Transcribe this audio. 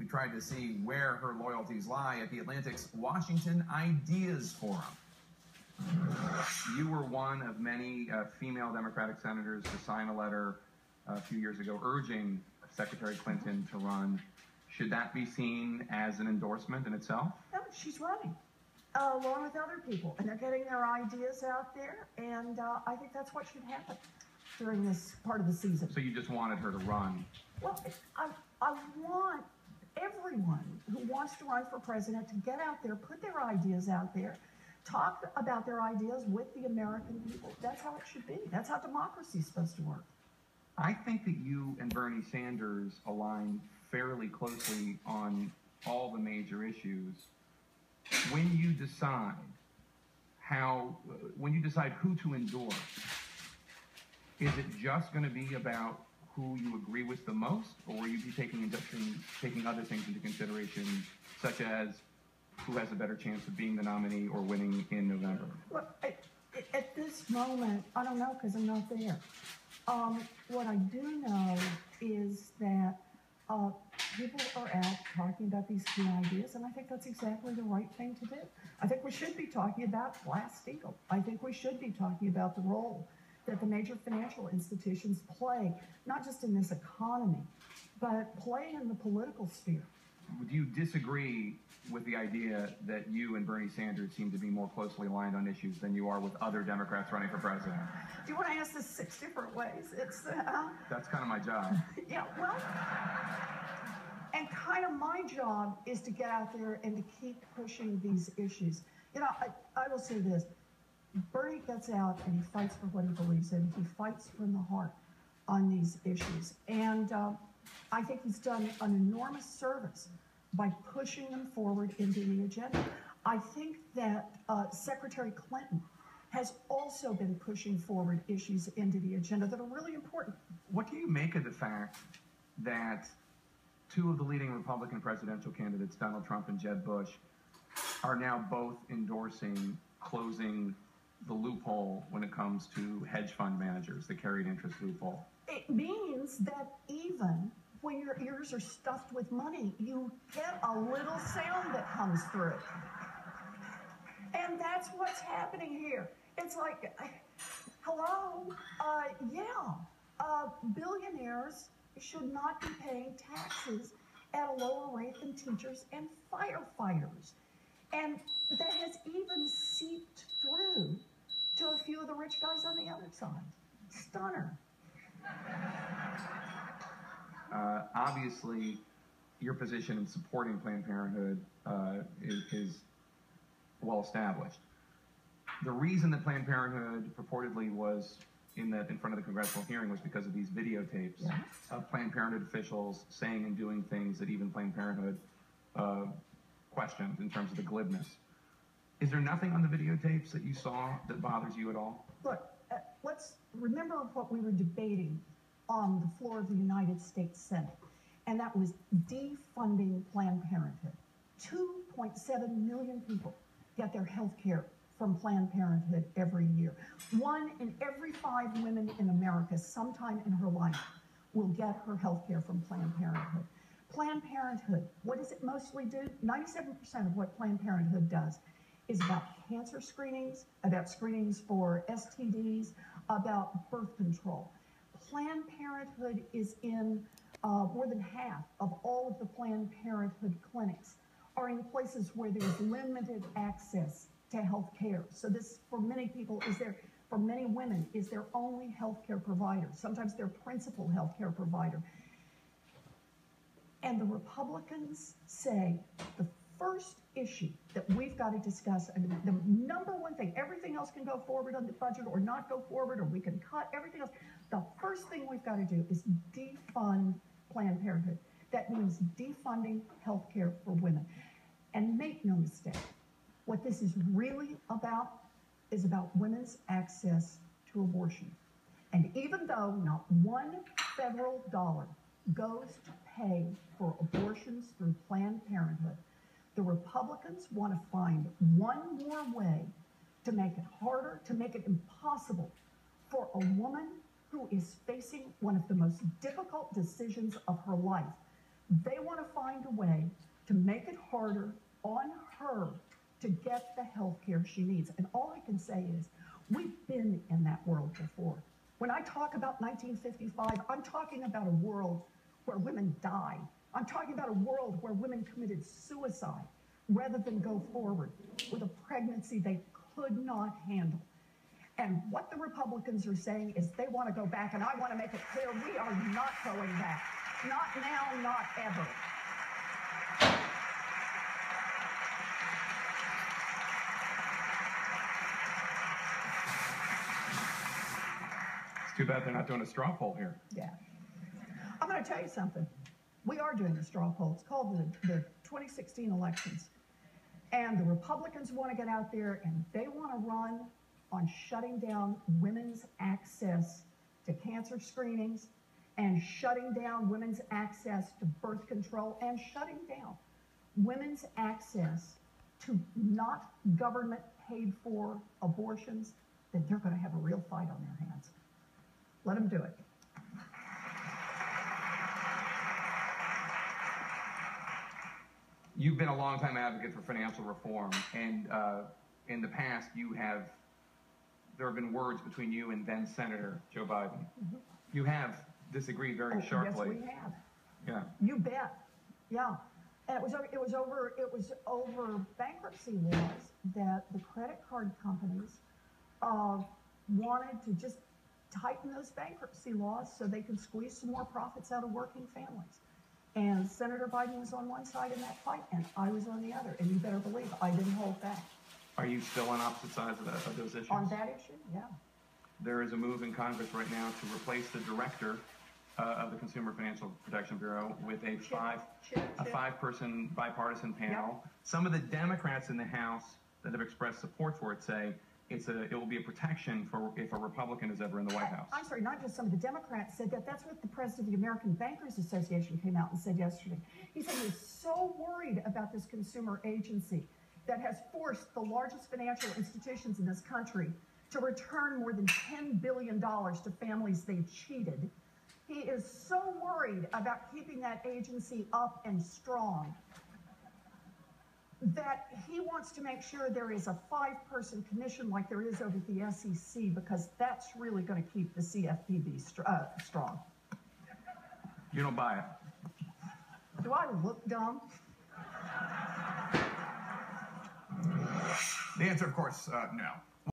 We tried to see where her loyalties lie at the Atlantic's Washington Ideas Forum. You were one of many female Democratic senators to sign a letter a few years ago urging Secretary Clinton to run. Should that be seen as an endorsement in itself? No, she's running along with other people, and they're getting their ideas out there, and I think that's what should happen during this part of the season. So you just wanted her to run? Well, I want everyone who wants to run for president to get out there, put their ideas out there, talk about their ideas with the American people. That's how it should be. That's how democracy is supposed to work. I think that you and Bernie Sanders align fairly closely on all the major issues. When you decide who to endorse, is it just going to be about who you agree with the most, or will you be taking other things into consideration, such as who has a better chance of being the nominee or winning in November? Well, at this moment, I don't know because I'm not there. What I do know is that people are out talking about these key ideas, and I think that's exactly the right thing to do. I think we should be talking about Glass-Steagall. I think we should be talking about the role that the major financial institutions play, not just in this economy, but play in the political sphere. Do you disagree with the idea that you and Bernie Sanders seem to be more closely aligned on issues than you are with other Democrats running for president? Do you want to ask this 6 different ways? That's kind of my job. Yeah, well, and kind of my job is to get out there and to keep pushing these issues. You know, I will say this. Bernie gets out and he fights for what he believes in. He fights from the heart on these issues. And I think he's done an enormous service by pushing them forward into the agenda. I think that Secretary Clinton has also been pushing forward issues into the agenda that are really important. What do you make of the fact that two of the leading Republican presidential candidates, Donald Trump and Jeb Bush, are now both endorsing closing the loophole when it comes to hedge fund managers, the carried interest loophole? It means that even when your ears are stuffed with money, you get a little sound that comes through. And that's what's happening here. It's like, hello, billionaires should not be paying taxes at a lower rate than teachers and firefighters. And that has even seeped through to a few of the rich guys on the other side. Stunner. Obviously, your position in supporting Planned Parenthood is well established. The reason that Planned Parenthood purportedly was in front of the congressional hearing was because of these videotapes of Planned Parenthood officials saying and doing things that even Planned Parenthood questioned in terms of the glibness. Is there nothing on the videotapes that you saw that bothers you at all? Look, let's remember what we were debating on the floor of the United States Senate, and that was defunding Planned Parenthood. 2.7 million people get their health care from Planned Parenthood every year. 1 in every 5 women in America, sometime in her life, will get her health care from Planned Parenthood. Planned Parenthood, what does it mostly do? 97% of what Planned Parenthood does is about cancer screenings, about screenings for STDs, about birth control. Planned Parenthood is in more than half of all of the Planned Parenthood clinics are in places where there's limited access to health care. So this, for many people, for many women, is their only health care provider, sometimes their principal health care provider. And the Republicans say the first issue that we've got to discuss, and the number one thing, everything else can go forward on the budget or not go forward, or we can cut everything else. The first thing we've got to do is defund Planned Parenthood. That means defunding health care for women. And make no mistake, what this is really about is about women's access to abortion. And even though not one federal dollar goes to pay for abortions through Planned Parenthood, the Republicans want to find one more way to make it harder, to make it impossible for a woman who is facing one of the most difficult decisions of her life They want to find a way to make it harder on her to get the health care she needs. And all I can say is, we've been in that world before. When I talk about 1955, I'm talking about a world where women died. I'm talking about a world where women committed suicide rather than go forward with a pregnancy they could not handle. And what the Republicans are saying is they want to go back, and I want to make it clear, we are not going back. Not now, not ever. It's too bad they're not doing a straw poll here. Yeah. I'm going to tell you something. We are doing a straw poll. It's called the 2016 elections. And the Republicans want to get out there and they want to run on shutting down women's access to cancer screenings and shutting down women's access to birth control and shutting down women's access to not government paid for abortions. Then they're going to have a real fight on their hands. Let them do it. You've been a longtime advocate for financial reform, and in the past, there have been words between you and then Senator Joe Biden. Mm-hmm. You have disagreed very sharply. Yes, we have. Yeah. You bet. Yeah. And it was over bankruptcy laws that the credit card companies wanted to just tighten those bankruptcy laws so they could squeeze some more profits out of working families. And Senator Biden was on one side in that fight, and I was on the other. And you better believe I didn't hold back. Are you still on opposite sides of those issues? On that issue, yeah. There is a move in Congress right now to replace the director of the Consumer Financial Protection Bureau with a five-person bipartisan panel. Yep. Some of the Democrats in the House that have expressed support for it say it will be a protection for if a Republican is ever in the White House. I'm sorry, not just some of the Democrats said that. That's what the president of the American Bankers Association came out and said yesterday. He said he's so worried about this consumer agency that has forced the largest financial institutions in this country to return more than $10 billion to families they cheated. He is so worried about keeping that agency up and strong that he wants to make sure there is a five-person commission like there is over at the SEC, because that's really going to keep the CFPB strong. You don't buy it? Do I look dumb? The answer, of course, no.